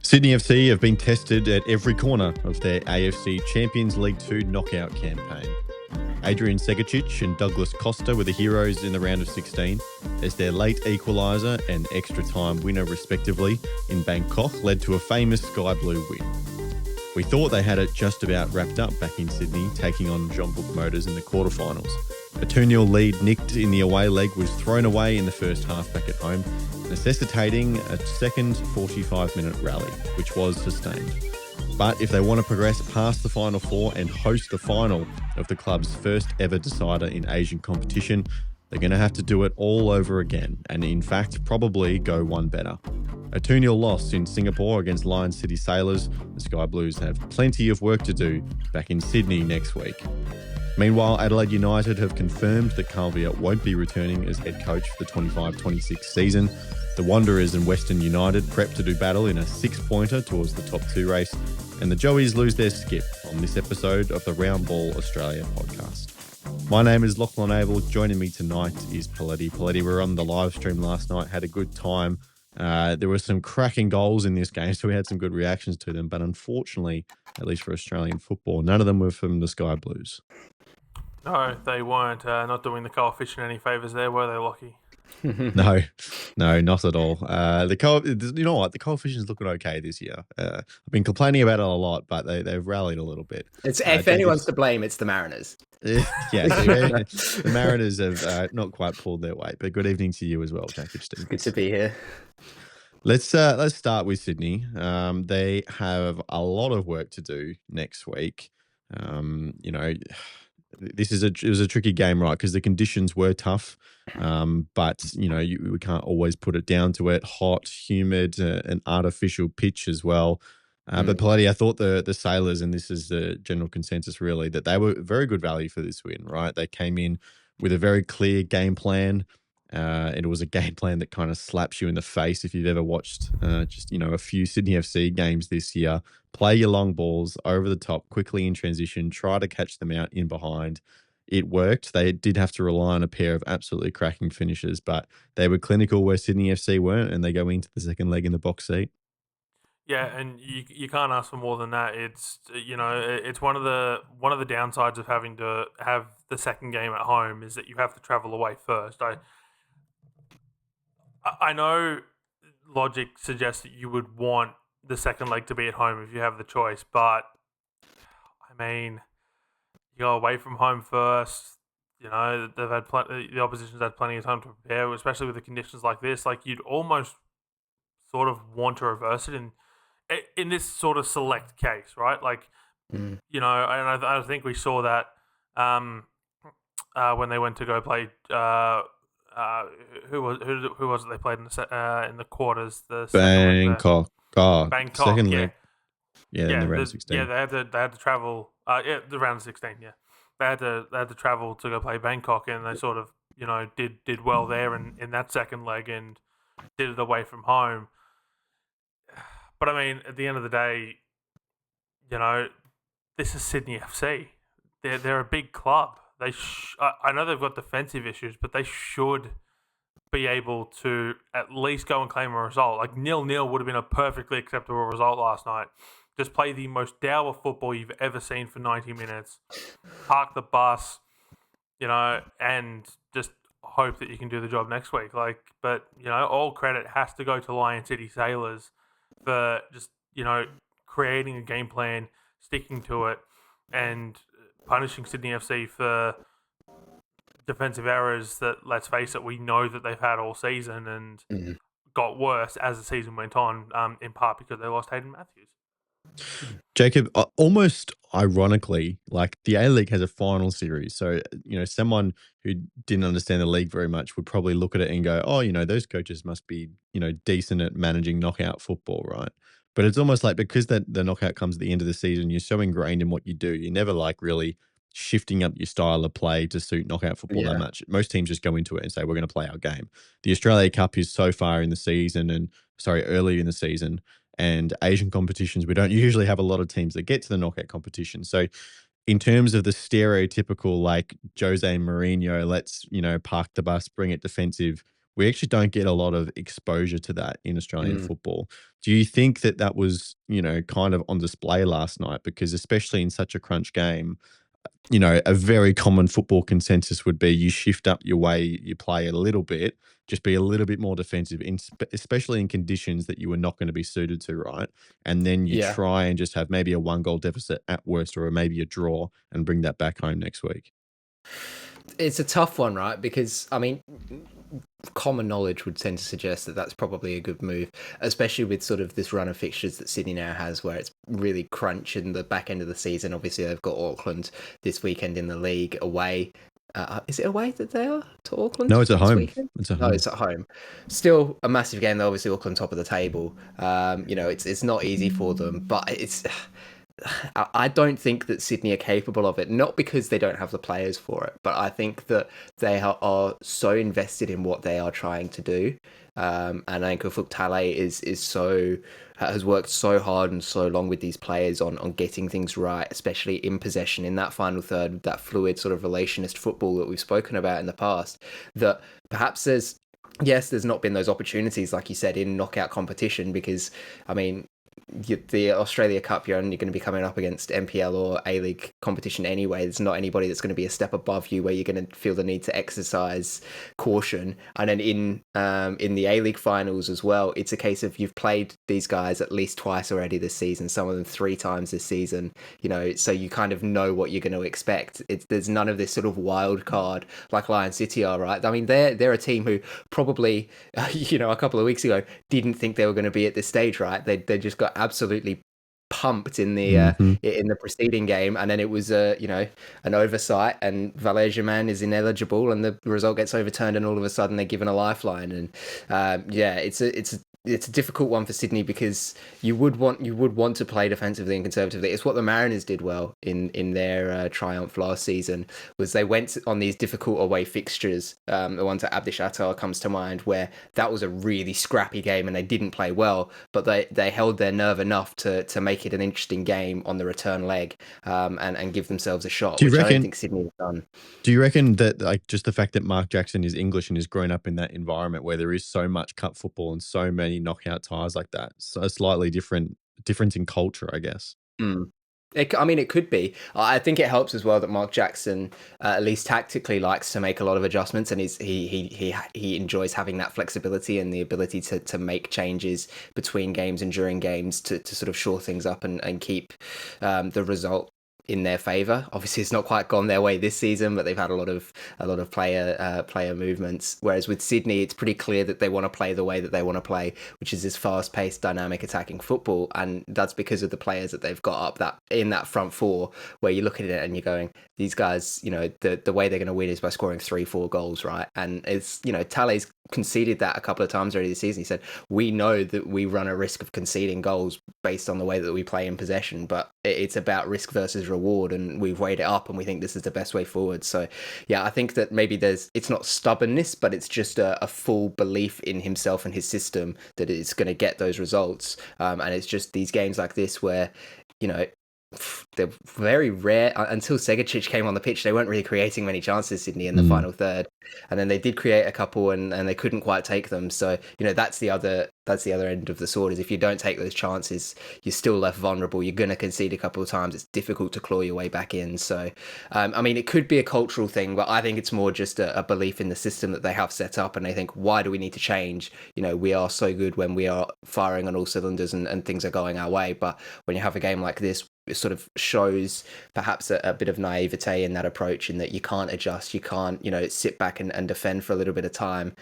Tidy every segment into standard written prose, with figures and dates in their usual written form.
Sydney FC have been tested at every corner of their AFC Champions League Two knockout campaign. Adrian Segacic and Douglas Costa were the heroes in the round of 16 as their late equaliser and extra time winner respectively in Bangkok led to a famous Sky Blue win. We thought they had it just about wrapped up back in Sydney, taking on Jean Book Motors in the quarterfinals. A 2-0 lead nicked in the away leg was thrown away in the first half back at home, necessitating a second 45-minute rally, which was sustained. But if they want to progress past the Final Four and host the final of the club's first ever decider in Asian competition, they're going to have to do it all over again and, in fact, probably go one better. A 2-0 loss in Singapore against Lion City Sailors, the Sky Blues have plenty of work to do back in Sydney next week. Meanwhile, Adelaide United have confirmed that Carl Veart won't be returning as head coach for the 25-26 season. The Wanderers and Western United prep to do battle in a six-pointer towards the top two race, and the Joeys lose their skip on this episode of the Round Ball Australia podcast. My name is Lachlan Avil. Joining me tonight is Poletti. Poletti, we were on the live stream last night, had a good time. There were some cracking goals in this game, so we had some good reactions to them. But unfortunately, at least for Australian football, none of them were from the Sky Blues. No, they weren't. Not doing the coefficient any favours there, were they, Lockie? No, not at all. You know what? The coefficient's looking okay this year. I've been complaining about it a lot, but they've rallied a little bit. It's if anyone's to blame, it's the Mariners. Yeah, the Mariners have not quite pulled their weight. But good evening to you as well, Jacob Stevens. Good to be here. Let's start with Sydney. They have a lot of work to do next week. It was a tricky game, right? Because the conditions were tough, but we can't always put it down to it. Hot, humid, an artificial pitch as well. But Poletti, I thought the Sailors, and this is the general consensus really, that they were very good value for this win, right? They came in with a very clear game plan. It was a game plan that kind of slaps you in the face if you've ever watched a few Sydney FC games this year. Play your long balls over the top, quickly in transition, try to catch them out in behind. It worked. They did have to rely on a pair of absolutely cracking finishers, but they were clinical where Sydney FC weren't, and they go into the second leg in the box seat. Yeah, and you can't ask for more than that. It's it's one of the downsides of having to have the second game at home is that you have to travel away first. I know logic suggests that you would want the second leg to be at home if you have the choice, but I mean, you go away from home first. They've had the opposition's had plenty of time to prepare, especially with the conditions like this. Like, you'd almost sort of want to reverse it in this sort of select case, right? Like, and I think we saw that when they went to go play. Who was it they played in the quarters? Bangkok. Bangkok. Second leg. Yeah, in the round of 16. Yeah, they had to travel. The round of 16. Yeah, they had to travel to go play Bangkok, and they sort of did well there in that second leg and did it away from home. But I mean, at the end of the day, this is Sydney FC. They're a big club. I know they've got defensive issues, but they should be able to at least go and claim a result. Like 0-0 would have been a perfectly acceptable result last night. Just play the most dour football you've ever seen for 90 minutes. Park the bus, and just hope that you can do the job next week. But all credit has to go to Lion City Sailors for just creating a game plan, sticking to it, and punishing Sydney FC for defensive errors that, let's face it, we know that they've had all season and got worse as the season went on, in part because they lost Hayden Matthews. Jacob, almost ironically, like the A-League has a final series. So, someone who didn't understand the league very much would probably look at it and go, oh, those coaches must be, decent at managing knockout football, right? But it's almost like because the knockout comes at the end of the season, you're so ingrained in what you do. You're never really shifting up your style of play to suit knockout football that much. Most teams just go into it and say, we're going to play our game. The Australia Cup is so far in the season early in the season, and Asian competitions, we don't usually have a lot of teams that get to the knockout competition. So in terms of the stereotypical, like Jose Mourinho, let's, park the bus, bring it defensive, we actually don't get a lot of exposure to that in Australian football. Do you think that that was, kind of on display last night? Because especially in such a crunch game, a very common football consensus would be you shift up your way you play a little bit, just be a little bit more defensive, especially in conditions that you were not going to be suited to, right? And then you Yeah. try and just have maybe a 1-goal deficit at worst, or maybe a draw, and bring that back home next week. It's a tough one, right? Because, I mean, common knowledge would tend to suggest that that's probably a good move, especially with sort of this run of fixtures that Sydney now has, where it's really crunch in the back end of the season. Obviously, they've got Auckland this weekend in the league away. Is it away that they are to Auckland? No, it's at this home. Weekend? It's at No, home. it's at home. Still a massive game, though. Obviously, Auckland top of the table. It's not easy for them, but I don't think that Sydney are capable of it, not because they don't have the players for it, but I think that they are so invested in what they are trying to do. And I think Tale has worked so hard and so long with these players on getting things right, especially in possession in that final third, that fluid sort of relationist football that we've spoken about in the past, that perhaps there's not been those opportunities, like you said, in knockout competition, because, I mean, the Australia Cup, you're only going to be coming up against NPL or A-League competition anyway. There's not anybody that's going to be a step above you where you're going to feel the need to exercise caution. And then in the A-League finals as well, it's a case of you've played these guys at least twice already this season, some of them 3 times this season, so you kind of know what you're going to expect. There's none of this sort of wild card like Lion City are, right? I mean, they're a team who probably, a couple of weeks ago didn't think they were going to be at this stage, right? They just got absolutely pumped in the preceding game, and then it was an oversight, and Valère Germain is ineligible, and the result gets overturned, and all of a sudden they're given a lifeline. And it's a difficult one for Sydney, because you would want to play defensively and conservatively. It's what the Mariners did well in their triumph last season, was they went on these difficult away fixtures. The ones at Abdish Attar comes to mind, where that was a really scrappy game and they didn't play well, but they held their nerve enough to make it an interesting game on the return leg, and give themselves a shot, I don't think Sydney have done. Do you reckon that, like, just the fact that Mark Jackson is English and has grown up in that environment where there is so much cup football and so many knockout ties like that, so a slightly difference in culture, I guess? It could be. I think it helps as well that Mark Jackson, at least tactically, likes to make a lot of adjustments, and he enjoys having that flexibility and the ability to make changes between games and during games to sort of shore things up and keep the result in their favour. Obviously, it's not quite gone their way this season, but they've had a lot of player movements. Whereas with Sydney, it's pretty clear that they want to play the way that they want to play, which is this fast-paced, dynamic, attacking football, and that's because of the players that they've got up that in that front four, where you look at it and you're going, these guys, the way they're going to win is by scoring 3-4 goals, right? And it's Tale's conceded that a couple of times already this season. He said, we know that we run a risk of conceding goals based on the way that we play in possession, but it's about risk versus reward, and we've weighed it up and we think this is the best way forward. So yeah, I think that maybe it's not stubbornness, but it's just a full belief in himself and his system that it's going to get those results, and it's just these games like this where they're very rare. Until Segacic came on the pitch, they weren't really creating many chances, Sydney, in the final third, and then they did create a couple and they couldn't quite take them. So that's the other end of the sword, is if you don't take those chances, you're still left vulnerable. You're going to concede a couple of times. It's difficult to claw your way back in. So it could be a cultural thing, but I think it's more just a belief in the system that they have set up, and they think, why do we need to change? We are so good when we are firing on all cylinders and things are going our way, but when you have a game like this, it sort of shows perhaps a bit of naivete in that approach, in that you can't adjust, you can't sit back and defend for a little bit of time,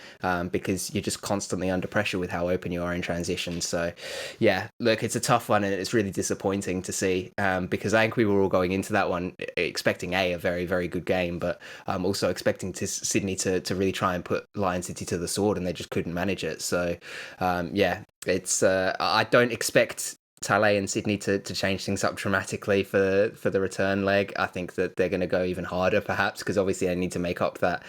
because you're just constantly under pressure with how open you are in transition. So yeah, look, it's a tough one, and it's really disappointing to see, because I think we were all going into that one expecting a very, very good game, but also expecting Sydney to really try and put Lion City to the sword, and they just couldn't manage it. So it's I don't expect Tale and Sydney to change things up dramatically for the return leg. I think that they're going to go even harder, perhaps, because obviously they need to make up that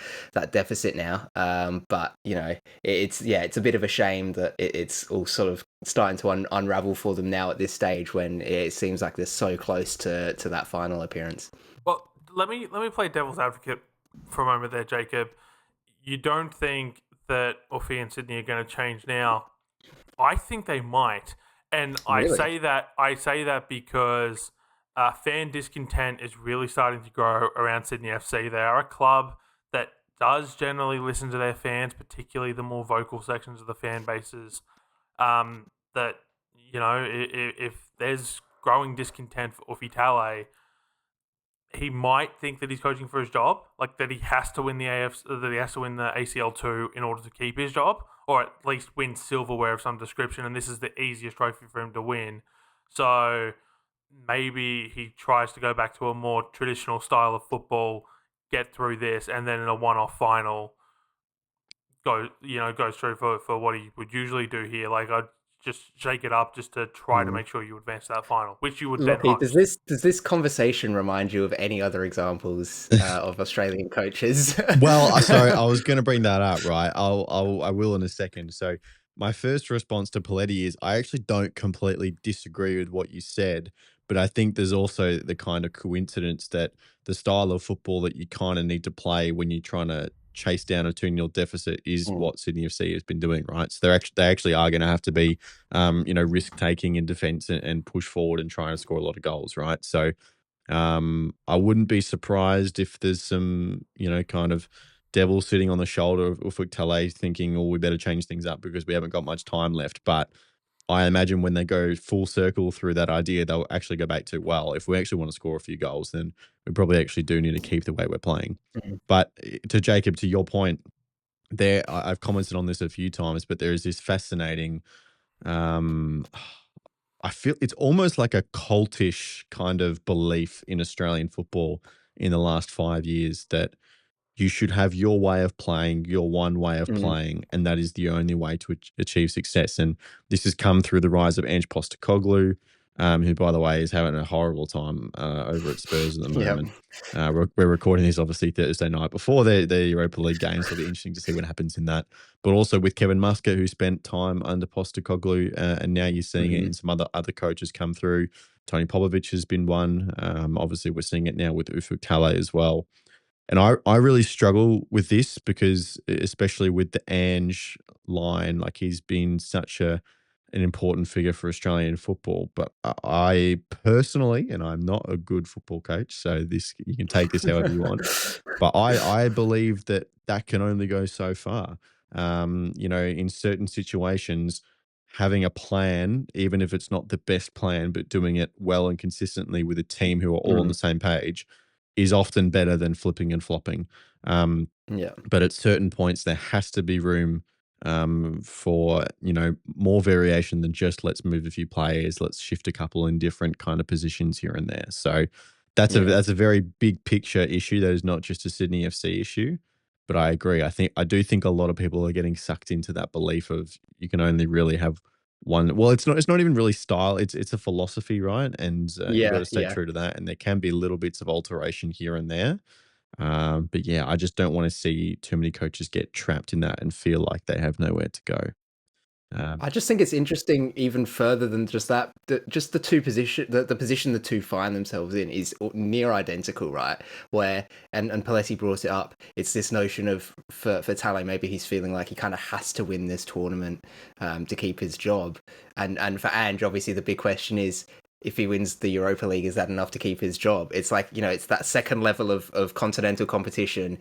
deficit now. But it's a bit of a shame that it's all sort of starting to unravel for them now at this stage, when it seems like they're so close to that final appearance. Well, let me play devil's advocate for a moment there, Jacob. You don't think that Uffy and Sydney are going to change now. I think they might, and Really? I say that because fan discontent is really starting to grow around Sydney FC. They are a club that does generally listen to their fans, particularly the more vocal sections of the fan bases. That if there's growing discontent for Uffy Talay, he might think that he's coaching for his job, like that he has to win the that he has to win the ACL2 in order to keep his job, or at least win silverware of some description, and this is the easiest trophy for him to win. So maybe he tries to go back to a more traditional style of football, get through this, and then in a one-off final goes through for what he would usually do here. Like, I'd just shake it up just to try to make sure you advance to that final, which you would then Lockie, host. does this conversation remind you of any other examples of Australian coaches? Well, sorry, I was going to bring that up, right? I will in a second. So my first response to Poletti is I actually don't completely disagree with what you said, but I think there's also the kind of coincidence that the style of football that you kind of need to play when you're trying to chase down a 2-0 deficit is what Sydney FC has been doing, right? So they actually are going to have to be, risk taking in defence and push forward and trying to score a lot of goals, right? So I wouldn't be surprised if there's some, kind of devil sitting on the shoulder of Ufuk Talay thinking, oh, we better change things up because we haven't got much time left. But I imagine when they go full circle through that idea, they'll actually go back to, well, if we actually want to score a few goals, then we probably actually do need to keep the way we're playing. But to Jacob, to your point, I've commented on this a few times, but there is this fascinating, I feel it's almost like a cultish kind of belief in Australian football in the last 5 years that you should have your way of playing, your one way of playing, and that is the only way to achieve success. And this has come through the rise of Ange Postecoglou, who, by the way, is having a horrible time over at Spurs at the moment. We're recording this, obviously, Thursday night before the Europa League game, so it'll be interesting to see what happens in that. But also with Kevin Muscat, who spent time under Postecoglou, and now you're seeing it in some other coaches come through. Tony Popovic has been one. Obviously, we're seeing it now with Ufuk Talay as well. And I really struggle with this because, especially with the Ange line, like he's been such an important figure for Australian football. But I personally, and I'm not a good football coach, so you can take this however you want, but I believe that can only go so far. In certain situations, having a plan, even if it's not the best plan, but doing it well and consistently with a team who are all on the same page is often better than flipping and flopping. But at certain points, there has to be room for, more variation than just let's move a few players, let's shift a couple in different kind of positions here and there. So that's a very big picture issue. That is not just a Sydney FC issue. But I agree. I do think a lot of people are getting sucked into that belief of you can only really have one. Well, it's not even really style. It's a philosophy, right? And you got to stay true to that. And there can be little bits of alteration here and there. But yeah, I just don't want to see too many coaches get trapped in that and feel like they have nowhere to go. I just think it's interesting, even further than just that. Just the two position, the position the two find themselves in is near identical, right? Where and Poletti brought it up. It's this notion of for Talay, maybe he's feeling like he kind of has to win this tournament to keep his job, and for Ange, obviously the big question is, if he wins the Europa League, is that enough to keep his job? It's like, it's that second level of continental competition.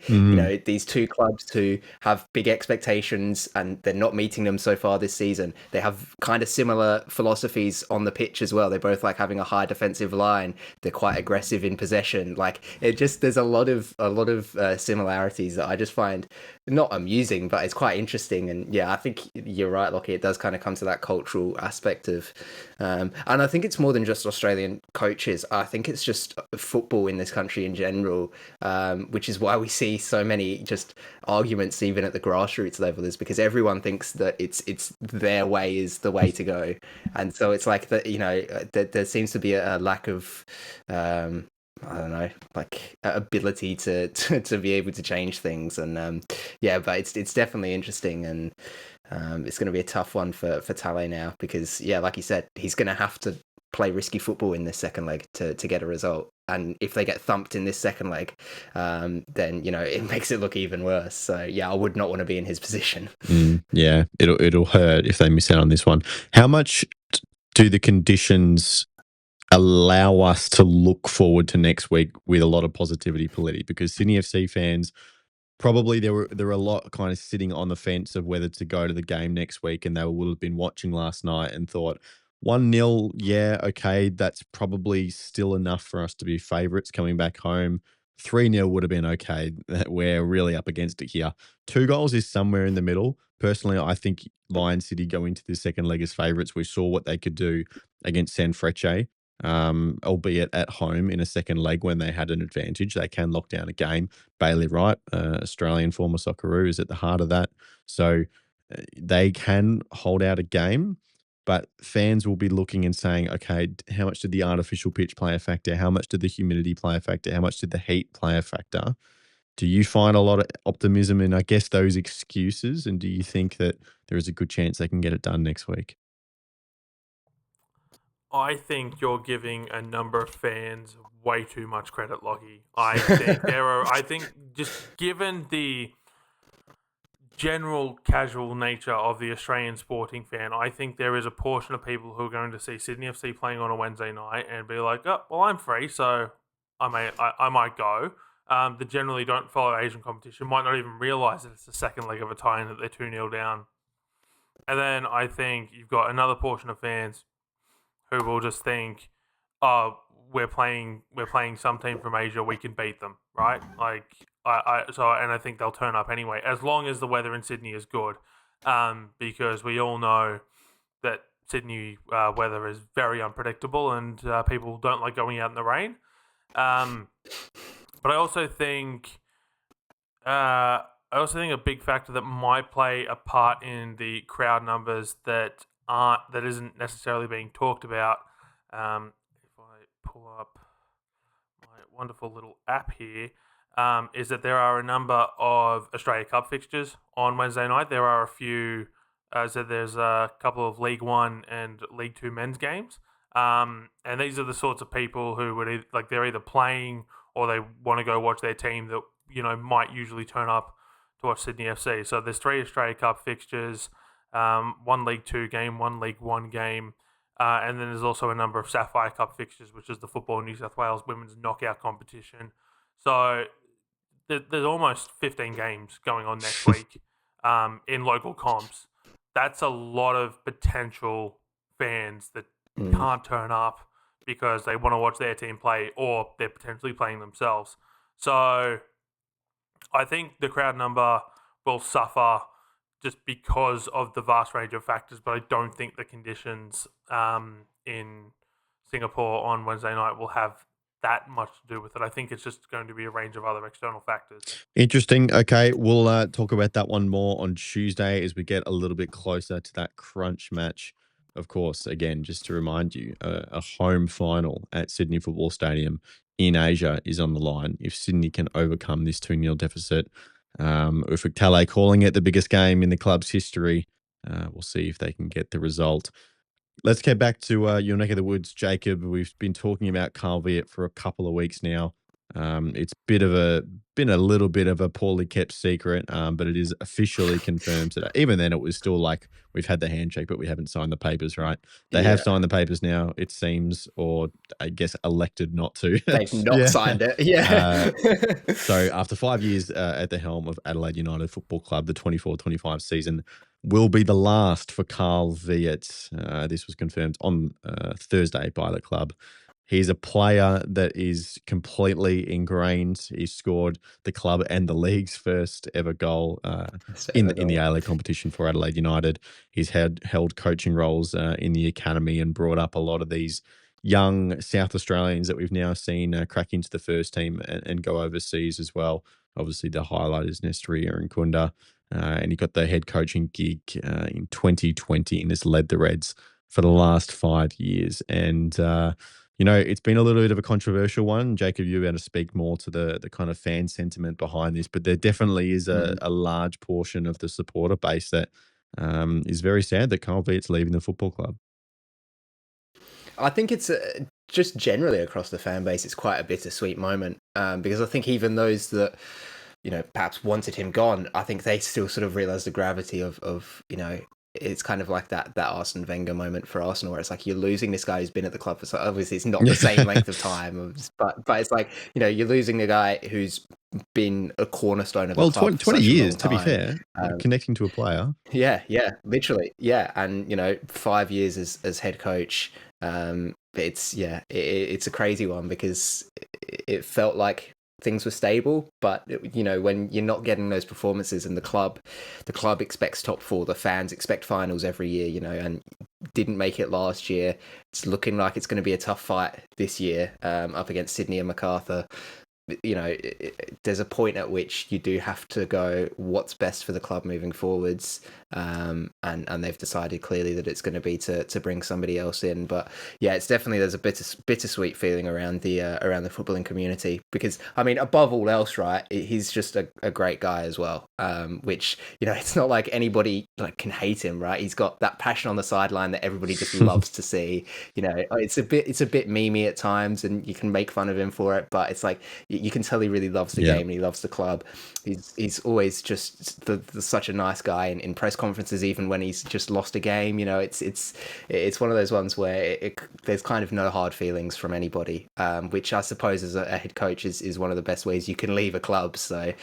These two clubs who have big expectations and they're not meeting them so far this season. They have kind of similar philosophies on the pitch as well. They both like having a high defensive line. They're quite aggressive in possession. Like there's a lot of similarities that I just find not amusing, but it's quite interesting. And yeah, I think you're right, Lockie. It does kind of come to that cultural aspect of, and I think it's more than just Australian coaches. I think it's just football in this country in general, which is why we see so many just arguments even at the grassroots level, is because everyone thinks that it's their way is the way to go. And so it's like that, there seems to be a lack of I don't know, like ability to be able to change things. And but it's definitely interesting, and it's going to be a tough one for Talay now, because like you said, he's going to have to play risky football in this second leg to get a result. and if they get thumped in this second leg, then it makes it look even worse. So yeah, I would not want to be in his position. Yeah, it'll hurt if they miss out on this one. How much do the conditions allow us to look forward to next week with a lot of positivity, Poletti? Because Sydney FC fans, probably there were a lot kind of sitting on the fence of whether to go to the game next week, and they would have been watching last night and thought 1-0, yeah, okay, that's probably still enough for us to be favourites coming back home. 3-0 would have been okay. We're really up against it here. 2 goals is somewhere in the middle. Personally, I think Lion City go into the second leg as favourites. We saw what they could do against Sanfrecce, albeit at home in a second leg when they had an advantage. They can lock down a game. Bailey Wright, Australian former Socceroo, is at the heart of that. So they can hold out a game, but fans will be looking and saying, okay, how much did the artificial pitch play a factor? How much did the humidity play a factor? How much did the heat play a factor? Do you find a lot of optimism in, I guess, those excuses? And do you think that there is a good chance they can get it done next week? I think you're giving a number of fans way too much credit, Lockie. I think just given the general casual nature of the Australian sporting fan, I think there is a portion of people who are going to see Sydney FC playing on a Wednesday night and be like, oh, well, I'm free, so I might go. That generally don't follow Asian competition, might not even realise that it's the second leg of a tie and that they're 2-0 down. And then I think you've got another portion of fans who will just think, oh, we're playing some team from Asia, we can beat them, right? Like, I think they'll turn up anyway, as long as the weather in Sydney is good, because we all know that Sydney weather is very unpredictable and people don't like going out in the rain. But I also think a big factor that might play a part in the crowd numbers that isn't necessarily being talked about. If I pull up my wonderful little app here, is that there are a number of Australia Cup fixtures on Wednesday night. There are a few. So there's a couple of League One and League Two men's games. And these are the sorts of people who would they're either playing or they want to go watch their team that might usually turn up to watch Sydney FC. So there's 3 Australia Cup fixtures, 1 League Two game, 1 League One game, and then there's also a number of Sapphire Cup fixtures, which is the Football New South Wales women's knockout competition. So there's almost 15 games going on next week in local comps. That's a lot of potential fans that can't turn up because they want to watch their team play or they're potentially playing themselves. So I think the crowd number will suffer just because of the vast range of factors, but I don't think the conditions in Singapore on Wednesday night will have that much to do with it. I think it's just going to be a range of other external factors. Interesting. Okay, we'll talk about that one more on Tuesday as we get a little bit closer to that crunch match. Of course, again, just to remind you, a home final at Sydney Football Stadium in Asia is on the line. If Sydney can overcome this 2-0 deficit, Ufuk Talay calling it the biggest game in the club's history. We'll see if they can get the result. Let's get back to your neck of the woods, Jacob. We've been talking about Carl Veart for a couple of weeks now. It's been a little bit of a poorly kept secret, but it is officially confirmed today. Even then, it was still like we've had the handshake, but we haven't signed the papers, right? They have signed the papers now, it seems, or I guess elected not to. They've not signed it. Yeah. So after 5 years at the helm of Adelaide United Football Club, the 24-25 season will be the last for Carl Veart. This was confirmed on Thursday by the club. He's a player that is completely ingrained. He scored the club and the league's first ever goal in the A-League competition for Adelaide United. He's held coaching roles in the academy and brought up a lot of these young South Australians that we've now seen crack into the first team and go overseas as well. Obviously, the highlight is Nestri Nkunda, and he got the head coaching gig in 2020 and has led the Reds for the last 5 years. And it's been a little bit of a controversial one. Jacob, you're able to speak more to the kind of fan sentiment behind this, but there definitely is a large portion of the supporter base that is very sad that Carl Veart's leaving the football club. I think it's just generally across the fan base, it's quite a bittersweet moment, because I think even those that, you know, perhaps wanted him gone, I think they still sort of realise the gravity of, you know, it's kind of like that Arsene Wenger moment for Arsenal, where it's like you're losing this guy who's been at the club for, so obviously it's not the same length of time, but it's like, you know, you're losing a guy who's been a cornerstone of the club 20, for 20 such years, a to long be time. fair, connecting to a player. Yeah, literally, yeah, and you know, 5 years as head coach. It's a crazy one because it felt like things were stable, but you know, when you're not getting those performances, and the club expects top four, the fans expect finals every year, you know, and didn't make it last year. It's looking like it's going to be a tough fight this year, up against Sydney and MacArthur. You know, there's a point at which you do have to go, what's best for the club moving forwards, and they've decided clearly that it's going to be to bring somebody else in. But yeah, it's definitely, there's a bittersweet feeling around the footballing community, because I mean, above all else, right, he's just a great guy as well, which, you know, it's not like anybody like can hate him, right? He's got that passion on the sideline that everybody just loves to see. You know, it's a bit memey at times, and you can make fun of him for it, but it's like, you can tell he really loves the game and he loves the club. He's always just such a nice guy in press conferences, even when he's just lost a game. You know, it's one of those ones where there's kind of no hard feelings from anybody, which I suppose as a head coach is one of the best ways you can leave a club. So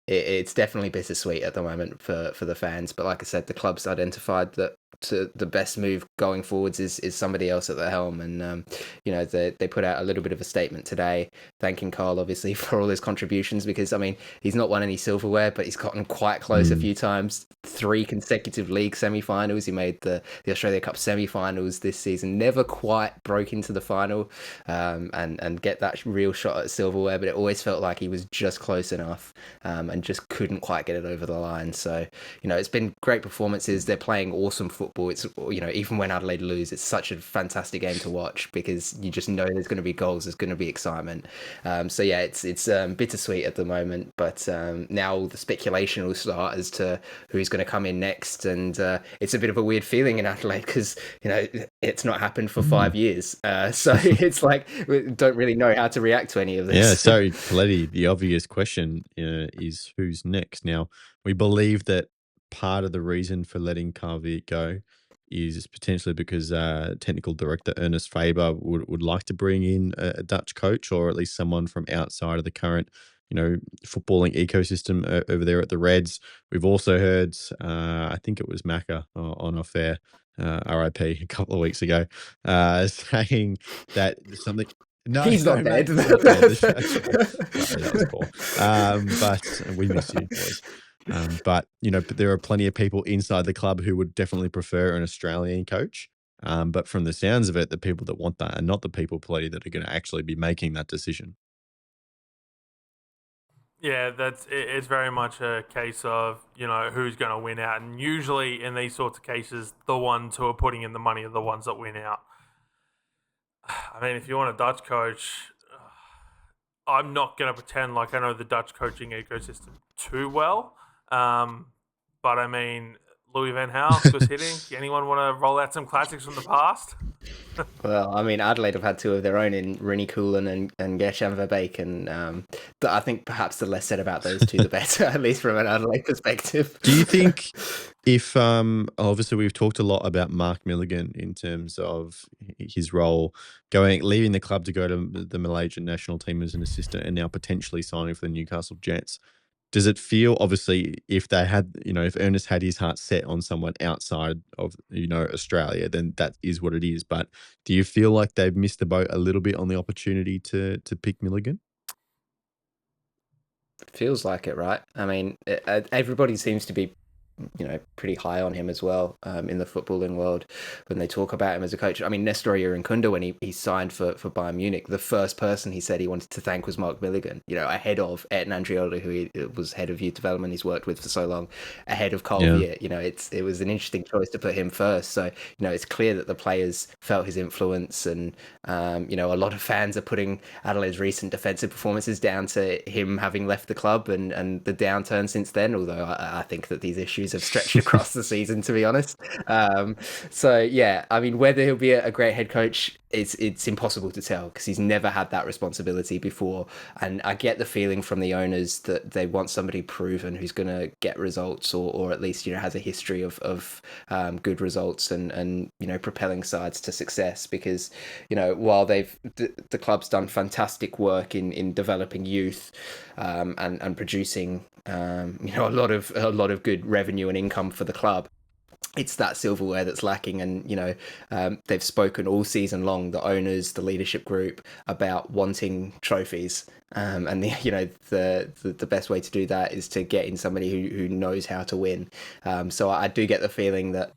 it's definitely bittersweet at the moment for the fans. But like I said, the club's identified that the best move going forwards is somebody else at the helm, and you know, they put out a little bit of a statement today thanking Carl obviously for all his contributions, because I mean, he's not won any silverware, but he's gotten quite close a few times. 3 consecutive league semi-finals. He made the Australia Cup semi-finals this season, never quite broke into the final, and get that real shot at silverware, but it always felt like he was just close enough, and just couldn't quite get it over the line. So, you know, it's been great performances. They're playing awesome football. It's, you know, even when Adelaide lose, it's such a fantastic game to watch, because you just know there's going to be goals, there's going to be excitement. So yeah, it's bittersweet at the moment, but now the speculation will start as to who's going to come in next, and it's a bit of a weird feeling in Adelaide, because, you know, it's not happened for 5 years, so it's like we don't really know how to react to any of this. Yeah, so Poletti, the obvious question is who's next? Now, we believe that part of the reason for letting Veart go is potentially because technical director Ernest Faber would like to bring in a Dutch coach, or at least someone from outside of the current, you know, footballing ecosystem over there at the Reds. We've also heard, I think it was Macca on Off Air, RIP, a couple of weeks ago, saying that something. No, He's not mate, dead. he's not dead. Sorry, that was poor. But we miss you, boys. But you know, there are plenty of people inside the club who would definitely prefer an Australian coach. But from the sounds of it, the people that want that are not the people, Poletti, that are going to actually be making that decision. Yeah, it's very much a case of, you know, who's going to win out, and usually in these sorts of cases, the ones who are putting in the money are the ones that win out. I mean, if you want a Dutch coach, I'm not going to pretend like I know the Dutch coaching ecosystem too well. But I mean, Louis van Gaal, Gus Hiddink. Anyone want to roll out some classics from the past? Well, I mean, Adelaide have had 2 of their own in Rini Coolen and Gershon Verbeek, and I think perhaps the less said about those 2, the better, at least from an Adelaide perspective. Do you think if obviously we've talked a lot about Mark Milligan in terms of his role leaving the club to go to the Malaysian national team as an assistant, and now potentially signing for the Newcastle Jets? Does it feel, obviously, if they had, you know, if Ernest had his heart set on someone outside of, you know, Australia, then that is what it is. But do you feel like they've missed the boat a little bit on the opportunity to pick Milligan? Feels like it, right? I mean, everybody seems to be, you know, pretty high on him as well, in the footballing world when they talk about him as a coach. I mean, Nestor Irankunda, when he signed for Bayern Munich, the first person he said he wanted to thank was Mark Milligan, you know, ahead of Ayrton Andrioli, who he was head of youth development, he's worked with for so long, ahead of Carl Veart. You know, it was an interesting choice to put him first. So, you know, it's clear that the players felt his influence, and you know, a lot of fans are putting Adelaide's recent defensive performances down to him having left the club and the downturn since then, although I think that these issues injuries have stretched across the season, to be honest. So yeah, I mean, whether he'll be a great head coach, it's impossible to tell because he's never had that responsibility before. And I get the feeling from the owners that they want somebody proven who's going to get results, or at least has a history of good results and propelling sides to success. Because while the club's done fantastic work in developing youth and producing a lot of good revenue and income for the club, it's that silverware that's lacking. And they've spoken all season long, the owners, the leadership group, about wanting trophies, and the best way to do that is to get in somebody who knows how to win. So I do get the feeling that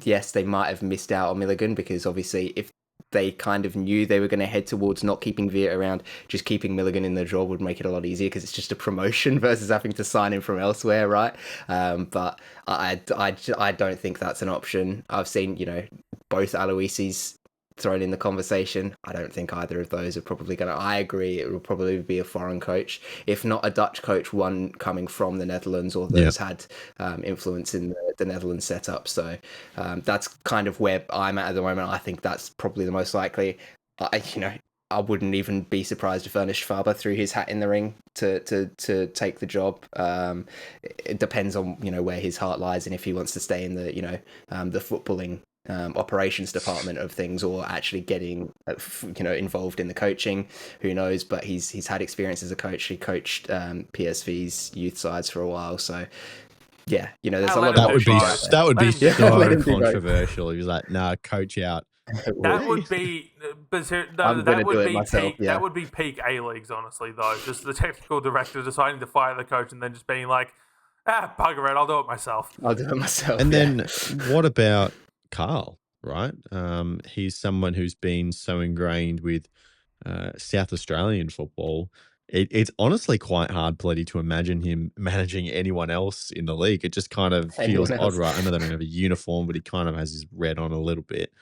yes, they might have missed out on Milligan, because obviously if they kind of knew they were going to head towards not keeping Veart around, just keeping Milligan in the job would make it a lot easier, because it's just a promotion versus having to sign him from elsewhere, right? But I don't think that's an option. I've seen both Aloisis thrown in the conversation. I don't think either of those are probably going to. I agree, it will probably be a foreign coach, if not a Dutch coach, one coming from the Netherlands or that's had influence in the Netherlands setup. So that's kind of where I'm at the moment. I think that's probably the most likely. I wouldn't even be surprised if Ernest Faber threw his hat in the ring to take the job. It depends on where his heart lies, and if he wants to stay in the the footballing operations department of things, or actually getting involved in the coaching. Who knows? But he's had experience as a coach. He coached PSV's youth sides for a while, so yeah, there's a lot that of would be so Let him do both. controversial. He was like, "Nah, coach out." That would be, that would be peak A leagues, honestly. Though, just the technical director deciding to fire the coach and then just being like, bugger it, I'll do it myself. And then what about Carl? Right, he's someone who's been so ingrained with South Australian football. It's honestly quite hard, Poletti, to imagine him managing anyone else in the league. It just kind of feels odd, right? I know they don't have a uniform, but he kind of has his red on a little bit.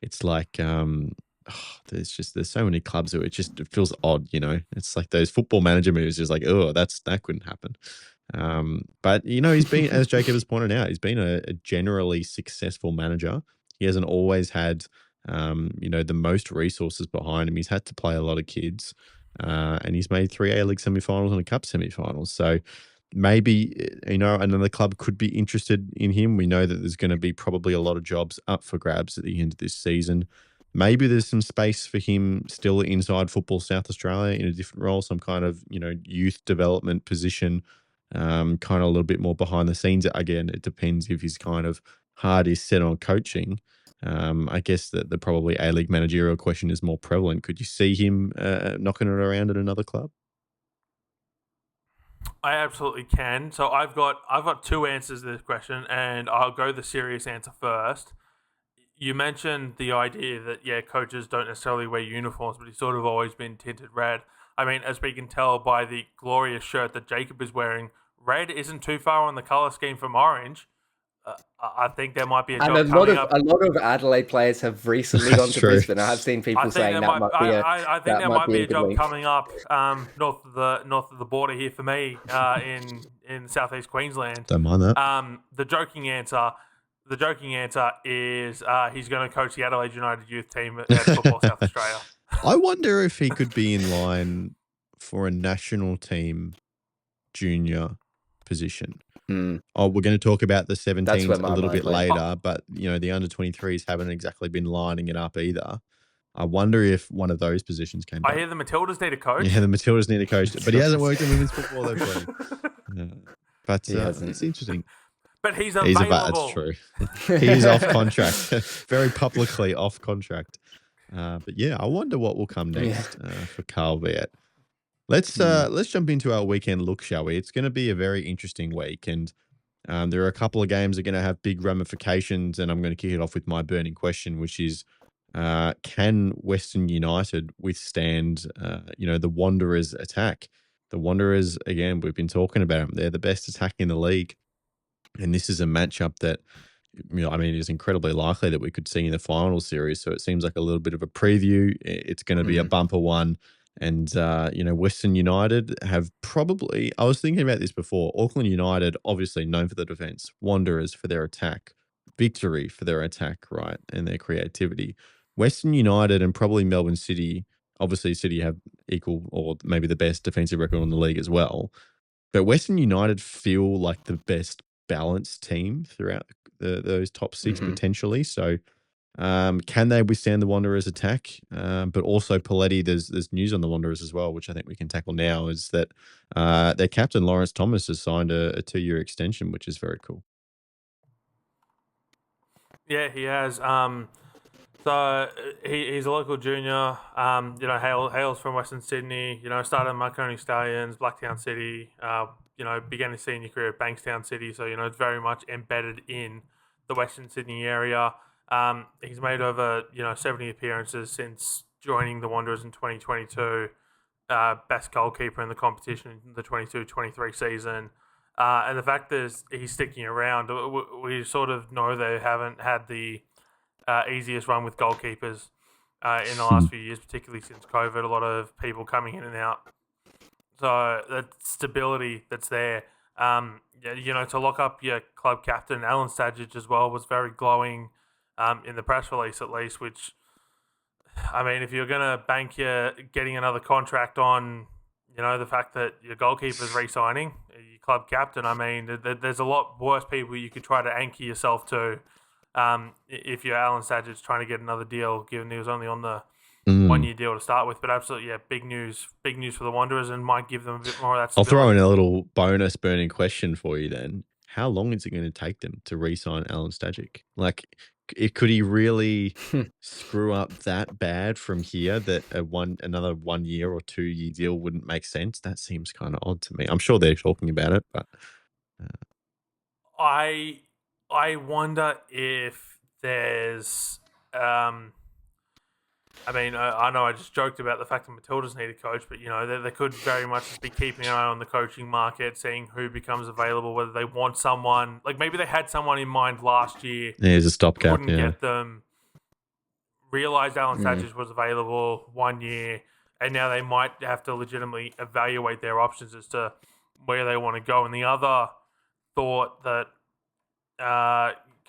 It's like there's so many clubs that it feels odd, It's like those football manager moves, just like, oh, that couldn't happen. But he's been, as Jacob has pointed out, he's been a generally successful manager. He hasn't always had the most resources behind him. He's had to play a lot of kids, and he's made 3 A-League semi-finals and a Cup semi-finals. So maybe, another club could be interested in him. We know that there's going to be probably a lot of jobs up for grabs at the end of this season. Maybe there's some space for him still inside Football South Australia in a different role, some kind of, youth development position, kind of a little bit more behind the scenes. Again, it depends if his kind of heart is set on coaching. I guess that the probably A-League managerial question is more prevalent. Could you see him knocking it around at another club? I absolutely can. So I've got 2 answers to this question, and I'll go the serious answer first. You mentioned the idea that coaches don't necessarily wear uniforms, but he's sort of always been tinted red. I mean, as we can tell by the glorious shirt that Jacob is wearing, red isn't too far on the colour scheme from orange. I think there might be a job coming up. A lot of Adelaide players have recently gone to Brisbane. I have seen people saying that might be a I think there might be a job coming up north of the border here for me in southeast Queensland. Don't mind that. The joking answer is he's going to coach the Adelaide United youth team at Football South Australia. I wonder if he could be in line for a national team junior position. Oh, we're going to talk about the 17s a little bit later, but the under 23s haven't exactly been lining it up either. I wonder if one of those positions came back. I hear the Matildas need a coach. Yeah, the Matildas need a coach, but he hasn't worked in women's football. But it's interesting. But he's available. That's true. He's off contract, very publicly off contract. But yeah, I wonder what will come next for Carl Veart. Let's jump into our weekend look, shall we? It's going to be a very interesting week, and there are a couple of games that are going to have big ramifications, and I'm going to kick it off with my burning question, which is, can Western United withstand, the Wanderers' attack? The Wanderers, again, we've been talking about them. They're the best attack in the league, and this is a matchup that, it is incredibly likely that we could see in the final series, so it seems like a little bit of a preview. It's going to be a bumper one. And, Western United have probably, I was thinking about this before. Auckland United, obviously known for the defense, Wanderers for their attack, Victory for their attack, right? And their creativity. Western United and probably Melbourne City, obviously, City have equal or maybe the best defensive record in the league as well. But Western United feel like the best balanced team throughout those top six potentially. So, can they withstand the Wanderers' attack? But also, Poletti, there's news on the Wanderers as well, which I think we can tackle now, is that their captain, Lawrence Thomas, has signed a 2-year extension, which is very cool. Yeah, he has. So he's a local junior. Hails from Western Sydney. Started at Marconi Stallions, Blacktown City. Began his senior career at Bankstown City. So it's very much embedded in the Western Sydney area. He's made over 70 appearances since joining the Wanderers in 2022. Best goalkeeper in the competition in the 22-23 season. And the fact that he's sticking around, we sort of know they haven't had the easiest run with goalkeepers in the last few years, particularly since COVID. A lot of people coming in and out. So that stability that's there, to lock up your club captain, Alan Stajic as well, was very glowing in the press release at least, which, I mean, if you're going to bank your getting another contract on, the fact that your goalkeeper's re-signing, your club captain, I mean, there's a lot worse people you could try to anchor yourself to if you're Alan Stajic trying to get another deal, given he was only on the 1-year deal to start with. But absolutely, yeah, big news for the Wanderers, and might give them a bit more of that stability. I'll throw in a little bonus burning question for you then. How long is it going to take them to re-sign Alan Stajic? Like, could he really screw up that bad from here that another 1 year or 2-year deal wouldn't make sense? That seems kind of odd to me. I'm sure they're talking about it, but I wonder if there's. I know I just joked about the fact that Matildas need a coach, but they could very much just be keeping an eye on the coaching market, seeing who becomes available, whether they want someone. Like maybe they had someone in mind last year. Yeah, as a stopgap. Couldn't get them. Realized Alan Stajic was available 1 year, and now they might have to legitimately evaluate their options as to where they want to go. And the other thought that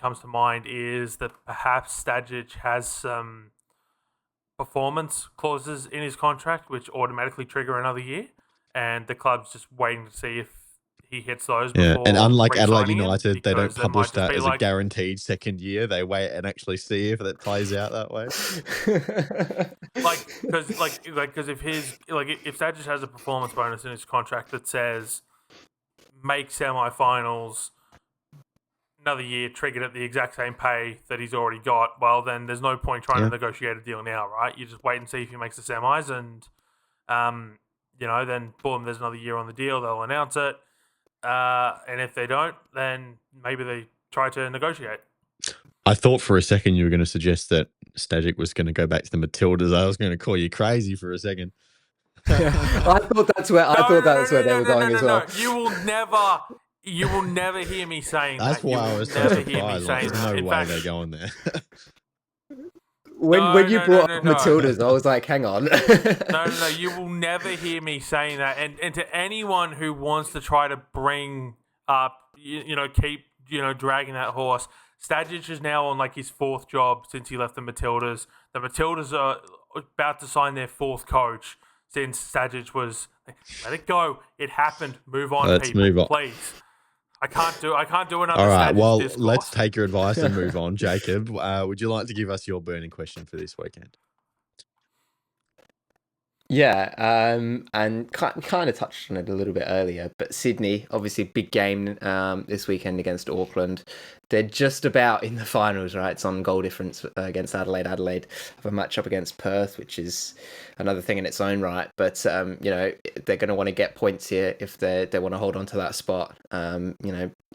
comes to mind is that perhaps Stajic has some performance clauses in his contract which automatically trigger another year, and the club's just waiting to see if he hits those. Yeah, and unlike Adelaide re-signing him, United, they don't because publish might just that be as like, a guaranteed second year. They wait and actually see if it plays out that way. because if Stajic has a performance bonus in his contract that says make semi-finals another year, triggered at the exact same pay that he's already got, well, then there's no point trying to negotiate a deal now, right? You just wait and see if he makes the semis, and then boom, there's another year on the deal. They'll announce it, and if they don't, then maybe they try to negotiate. I thought for a second you were going to suggest that Stajic was going to go back to the Matildas. I was going to call you crazy for a second. I thought that's where they were going as well. You will never hear me saying that. That's why I was so surprised. Like, there's no way they're going there. When you brought up Matildas, I was like, hang on. No. You will never hear me saying that. And to anyone who wants to try to bring up, keep, dragging that horse, Stajic is now on like his 4th job since he left the Matildas. The Matildas are about to sign their 4th coach since Stajic was. Let it go. It happened. Move on, Let's people. move on. Please. I can't do another. All right. Stajic Well, discourse. let's take your advice and move on, Jacob. Would you like to give us your burning question for this weekend? Yeah, and kind of touched on it a little bit earlier, but Sydney, obviously big game this weekend against Auckland. They're just about in the finals, right? It's on goal difference against Adelaide. Adelaide have a match up against Perth, which is another thing in its own right. But they're going to want to get points here if they want to hold on to that spot.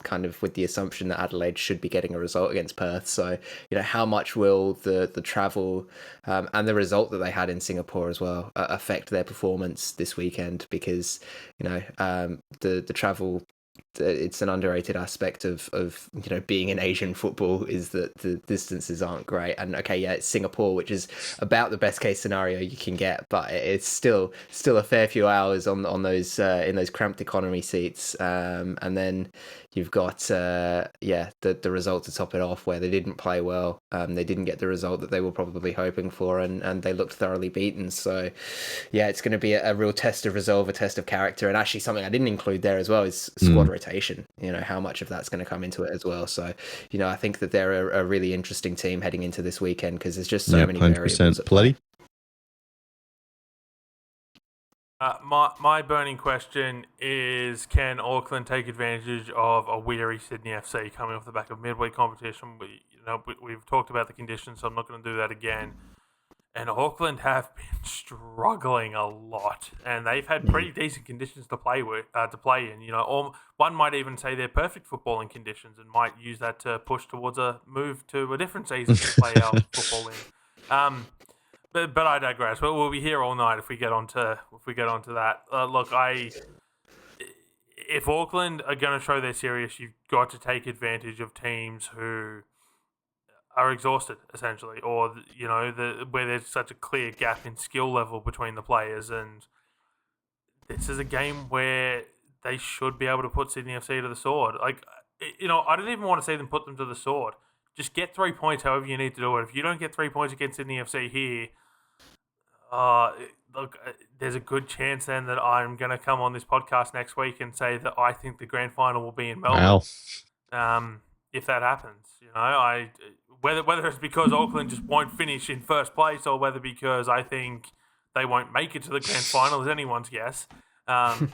Kind of with the assumption that Adelaide should be getting a result against Perth. So how much will the travel and the result that they had in Singapore as well affect their performance this weekend? Because the travel it's an underrated aspect of being in Asian football is that the distances aren't great. And okay, yeah, it's Singapore, which is about the best case scenario you can get, but it's still a fair few hours on those in those cramped economy seats. And then you've got the result to top it off, where they didn't play well. They didn't get the result that they were probably hoping for, and they looked thoroughly beaten. So yeah, it's going to be a real test of resolve, a test of character. And actually something I didn't include there as well is squad rotation. How much of that's going to come into it as well. So I think that they're a really interesting team heading into this weekend, because there's just so many 100%. variables at play. My burning question is, can Auckland take advantage of a weary Sydney FC coming off the back of midweek competition? We've talked about the conditions, so I'm not going to do that again. And Auckland have been struggling a lot, and they've had pretty decent conditions to play in. Or one might even say they're perfect footballing conditions, and might use that to push towards a move to a different season to play our football in. But I digress. We'll be here all night if we get onto that. Look, if Auckland are going to show they're serious, you've got to take advantage of teams who are exhausted, essentially, or where there's such a clear gap in skill level between the players. And this is a game where they should be able to put Sydney FC to the sword. I don't even want to see them put them to the sword. Just get 3 points however you need to do it. If you don't get 3 points against Sydney FC here, there's a good chance then that I'm going to come on this podcast next week and say that I think the grand final will be in Melbourne. Wow. If that happens, whether it's because Auckland just won't finish in first place, or whether because I think they won't make it to the grand final is anyone's guess.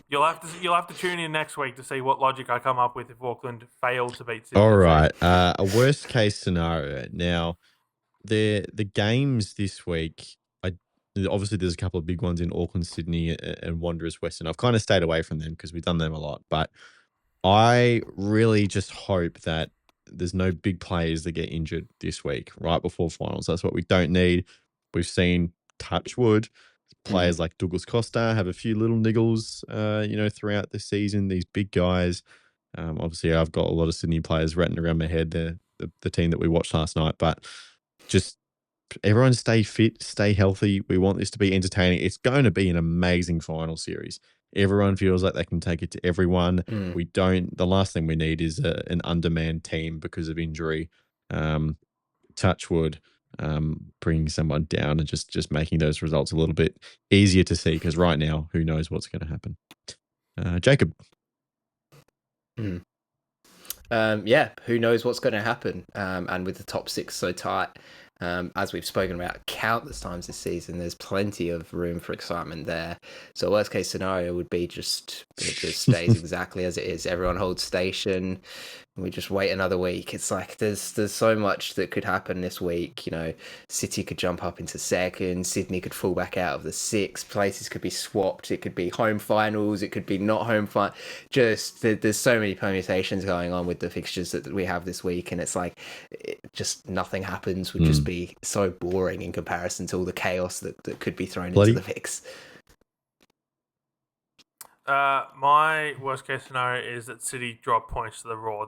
You'll have to tune in next week to see what logic I come up with if Auckland fail to beat Sydney. All right, a worst case scenario. Now, the games this week, obviously there's a couple of big ones in Auckland, Sydney, and Wanderers Western. I've kind of stayed away from them because we've done them a lot, but I really just hope that there's no big players that get injured this week right before finals. That's what we don't need. We've seen, touch wood, players like Douglas Costa have a few little niggles, throughout the season. These big guys. Obviously, I've got a lot of Sydney players ratting around my head. They're the team that we watched last night. But just everyone stay fit, stay healthy. We want this to be entertaining. It's going to be an amazing final series. Everyone feels like they can take it to everyone. We don't. The last thing we need is an undermanned team because of injury. Touch wood, bringing someone down and just making those results a little bit easier to see, because right now, who knows what's going to happen. Jacob. Who knows what's going to happen? And with the top six so tight, as we've spoken about countless times this season, there's plenty of room for excitement there. So worst case scenario would be it just stays exactly as it is. Everyone holds station. We just wait another week. It's like there's so much that could happen this week. City could jump up into second. Sydney could fall back out of the sixth. Places could be swapped. It could be home finals. It could be not home final. Just there's so many permutations going on with the fixtures that we have this week, and it's like just nothing happens would just be so boring in comparison to all the chaos that could be thrown into the mix. My worst case scenario is that City drop points to the Raw.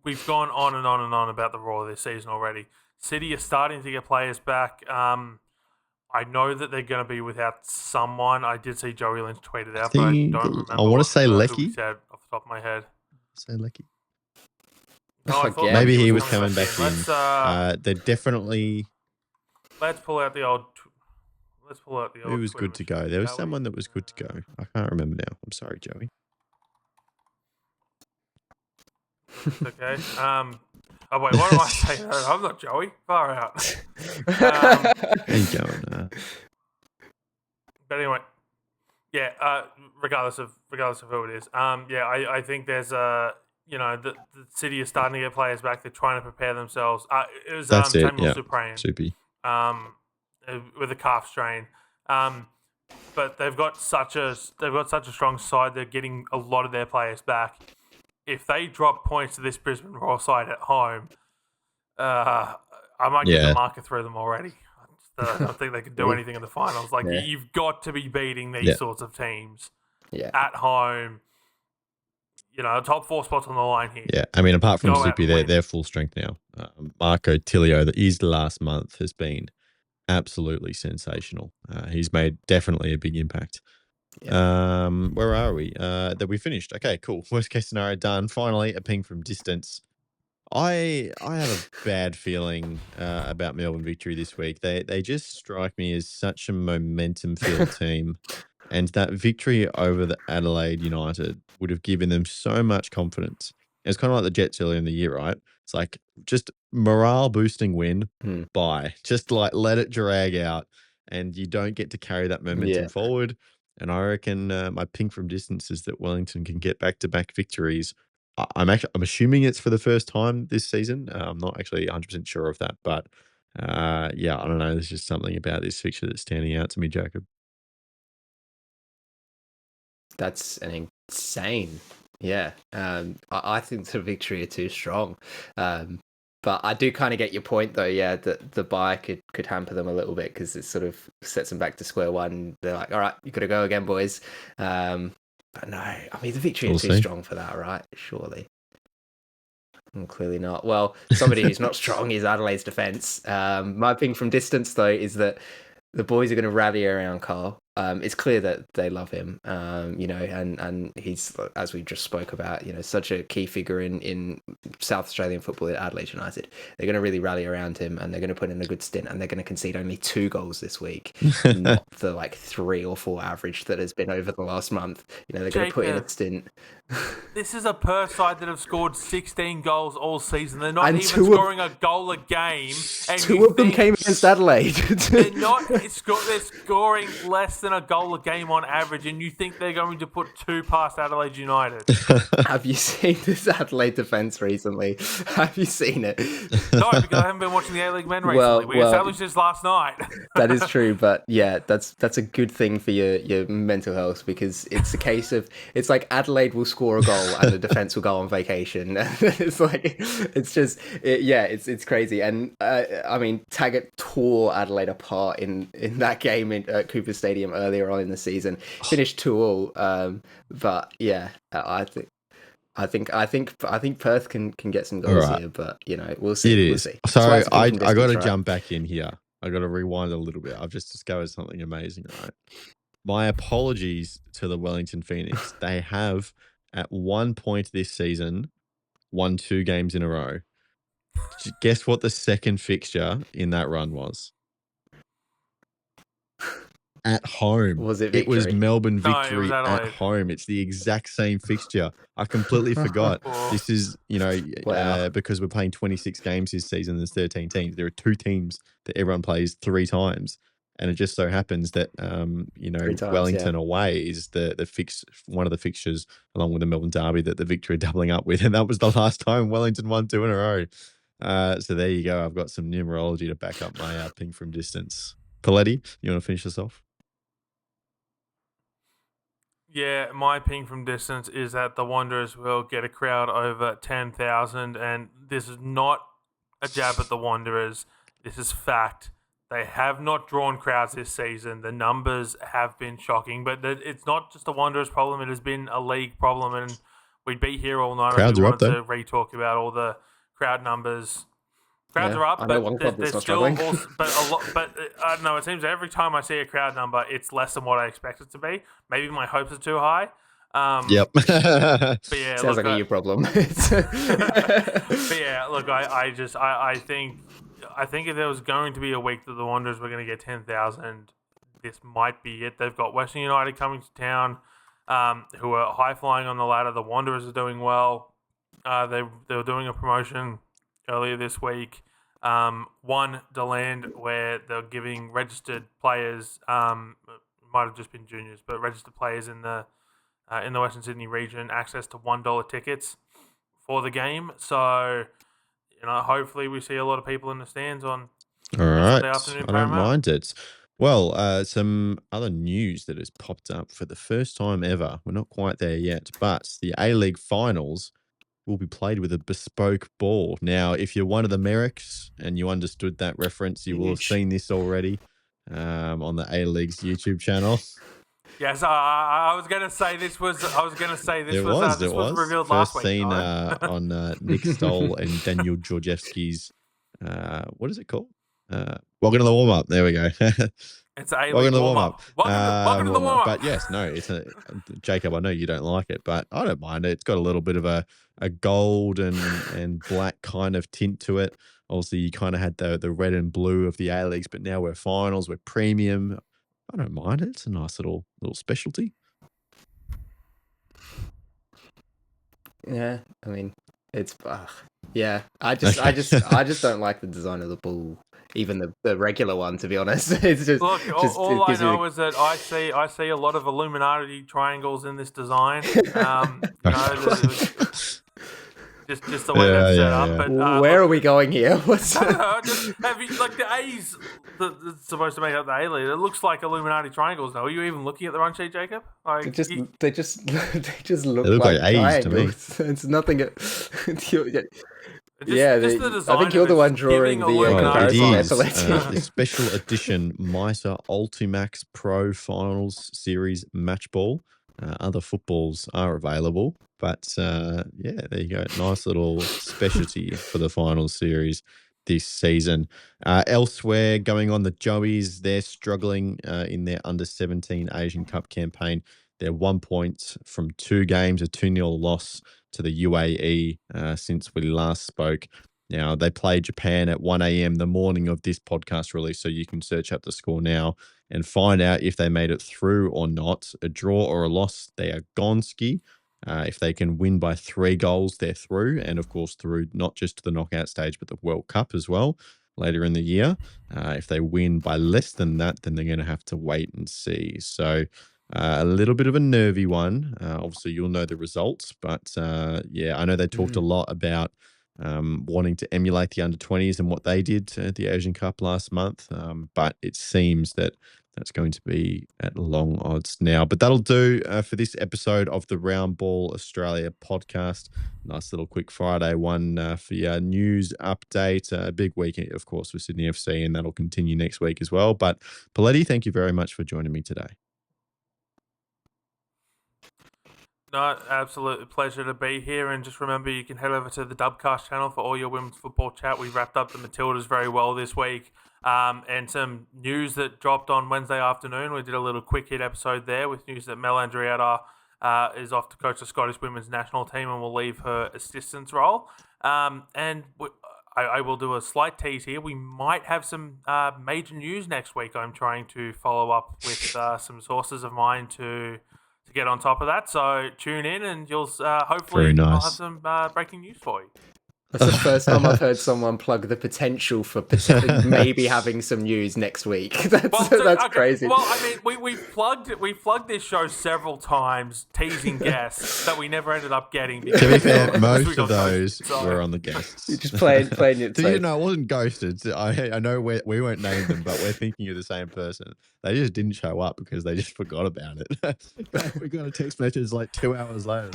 We've gone on and on and on about the Raw this season already. City are starting to get players back. I know that they're going to be without someone. I did see Joey Lynch tweeted out, but I don't remember. I want to say Lecky. Who he said off the top of my head. Say Lecky. No, I thought maybe he was coming back in. They're definitely. Let's pull out the old. Who was good to go? There was someone that was good to go. I can't remember now. I'm sorry, Joey. Okay. Oh wait, what am I saying? I'm not Joey. Far out. Ain't going. But anyway, yeah. Regardless of who it is, I think there's the City is starting to get players back. They're trying to prepare themselves. It was Samuel Supreme. Soupy. With a calf strain, but they've got such a strong side. They're getting a lot of their players back. If they drop points to this Brisbane Royal side at home, I might get the marker through them already. I don't think they can do anything in the finals. You've got to be beating these sorts of teams at home. top 4 spots on the line here. Yeah, I mean, apart from Go out Zippy, and win. they're full strength now. Marco Tilio, his last month has been absolutely sensational. He's made definitely a big impact. Where are we? That we finished. Okay, cool. Worst case scenario done. Finally, a ping from distance. I have a bad feeling about Melbourne victory this week. They just strike me as such a momentum-filled team. And that victory over the Adelaide United would have given them so much confidence. It's kind of like the Jets earlier in the year, right? It's like just morale boosting win. Bye. Just like let it drag out, and you don't get to carry that momentum forward. And I reckon my ping from distance is that Wellington can get back-to-back victories. I'm assuming it's for the first time this season. I'm not actually 100% sure of that, but I don't know. There's just something about this fixture that's standing out to me, Jacob. That's an insane. Yeah. I think the victory are too strong. But I do kind of get your point, though. Yeah, that the bye could hamper them a little bit because it sort of sets them back to square one. They're like, all right, you got to go again, boys. But no, I mean, the victory is too strong for that, right? Surely. Clearly not. Well, somebody who's not strong is Adelaide's defence. My thing from distance, though, is that the boys are going to rally around Carl. It's clear that they love him, and he's, as we just spoke about, such a key figure in South Australian football at Adelaide United. They're going to really rally around him, and they're going to put in a good stint, and they're going to concede only 2 goals this week, not the 3 or 4 average that has been over the last month. They're going to put in a stint. This is a Perth side that have scored 16 goals all season. They're not even scoring a goal a game. And 2 of them came against Adelaide. They're scoring less than a goal a game on average, and you think they're going to put 2 past Adelaide United? Have you seen this Adelaide defence recently? Have you seen it? No, because I haven't been watching the A-League men recently. We established this last night. That is true, but yeah, that's a good thing for your mental health, because it's a case of, it's like Adelaide will score a goal and the defence will go on vacation. It's crazy. And I mean, Taggart tore Adelaide apart in that game at Cooper Stadium earlier on in the season. Finished 2-2. But yeah, I think Perth can get some goals here, but we'll see. It is. We'll see. Sorry, I got to jump back in here. I got to rewind a little bit. I've just discovered something amazing, right? My apologies to the Wellington Phoenix. They have, at one point this season, won 2 games in a row. Guess what the second fixture in that run was? At home. Was it victory? It was Melbourne No, it victory was at Adelaide. home. It's the exact same fixture. I completely forgot. This is, because we're playing 26 games this season, there's 13 teams. There are 2 teams that everyone plays 3 times. And it just so happens that, 3 times, Wellington away is one of the fixtures, along with the Melbourne Derby, that the Victory are doubling up with. And that was the last time Wellington won 2 in a row. So there you go. I've got some numerology to back up my ping from distance. Poletti, you want to finish this off? Yeah, my ping from distance is that the Wanderers will get a crowd over 10,000, and this is not a jab at the Wanderers. This is fact. They have not drawn crowds this season. The numbers have been shocking, but it's not just a Wanderers problem. It has been a league problem, and we'd be here all night if we wanted to re-talk about all the crowd numbers. Crowds are up, I know one club that's not struggling. But I don't know. It seems every time I see a crowd number, it's less than what I expect it to be. Maybe my hopes are too high. Yep. But yeah, sounds like a you problem. But yeah, look, I think if there was going to be a week that the Wanderers were going to get 10,000, this might be it. They've got Western United coming to town, who are high flying on the ladder. The Wanderers are doing well. They were doing a promotion earlier this week. One Deland, where they're giving registered players, might have just been juniors, but registered players in the Western Sydney region access to $1 tickets for the game. So, hopefully we see a lot of people in the stands on Sunday afternoon. I don't mind it. Well, some other news that has popped up for the first time ever. We're not quite there yet, but the A-League finals will be played with a bespoke ball. Now, if you're one of the Merricks and you understood that reference, you will have seen this already on the A-League's YouTube channel. Yes, I was going to say this was. I was going to say this was revealed First last week. seen on Nick Stoll and Daniel Georgievsky's. What is it called? Welcome to the warm up. There we go. It's a welcome to the warm up. Welcome to the warm up. But yes, no, it's Jacob. I know you don't like it, but I don't mind it. It's got a little bit of a gold and black kind of tint to it. Obviously, you kind of had the red and blue of the A-Leagues, but now we're finals, we're premium. I don't mind it. It's a nice little specialty. Yeah, I mean, it's yeah. I just don't like the design of the ball, even the regular one. To be honest, it's just look. All I know is that I see a lot of Illuminati triangles in this design. Just the way that's set up. But, where are we going here? Just have you, like the A's that's supposed to make up the A-League? It looks like Illuminati triangles. Now, are you even looking at the run sheet, Jacob? Like, they just look like A's to me. It's nothing. the design. I think you're the one drawing the comparison. The special edition Mitre Ultimax Pro Finals Series Match Ball. Other footballs are available, but there you go. Nice little specialty for the finals series this season. Elsewhere, going on, the Joeys, they're struggling in their under-17 Asian Cup campaign. They're 1 point from 2 games, a 2-0 loss to the UAE since we last spoke. Now, they play Japan at 1 a.m. the morning of this podcast release, so you can search up the score now and find out if they made it through or not. A draw or a loss, they are gonski. If they can win by 3 goals, they're through. And, of course, through not just to the knockout stage, but the World Cup as well later in the year. If they win by less than that, then they're going to have to wait and see. So a little bit of a nervy one. Obviously, you'll know the results. But, I know they talked a lot about wanting to emulate the under-20s and what they did at the Asian Cup last month. But it seems that that's going to be at long odds now. But that'll do for this episode of the Round Ball Australia podcast. Nice little quick Friday one for your news update. A big week, of course, for Sydney FC, and that'll continue next week as well. But Poletti, thank you very much for joining me today. No, absolute pleasure to be here. And just remember, you can head over to the Dubcast channel for all your women's football chat. We wrapped up the Matildas very well this week. And some news that dropped on Wednesday afternoon. We did a little quick hit episode there with news that Mel Andrietta is off to coach the Scottish women's national team and will leave her assistance role. I will do a slight tease here. We might have some major news next week. I'm trying to follow up with some sources of mine to get on top of that. So tune in and you'll hopefully I'll have some breaking news for you. That's the first time I've heard someone plug the potential for maybe having some news next week. That's crazy. Well, I mean, we plugged this show several times, teasing guests that we never ended up getting. To be fair, most of those were on the guests. You just playing it. So it wasn't ghosted. I know we won't name them, but we're thinking of the same person. They just didn't show up because they just forgot about it. We got a text message like 2 hours later.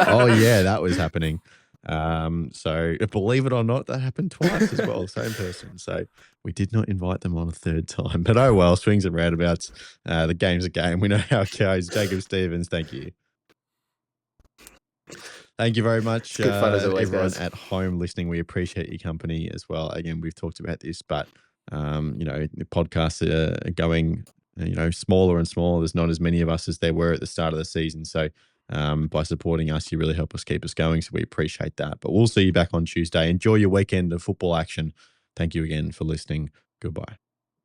Oh yeah, that was happening. So believe it or not, that happened twice as well, same person. So we did not invite them on a third time, but oh well, swings and roundabouts. The game's a game. We know how it goes. Jacob Stevens, thank you. Thank you very much, good fun as always, everyone guys. at home listening. We appreciate your company as well. Again, we've talked about this, but the podcasts are going, smaller and smaller. There's not as many of us as there were at the start of the season. So by supporting us, you really help us keep us going. So we appreciate that. But we'll see you back on Tuesday. Enjoy your weekend of football action. Thank you again for listening. Goodbye.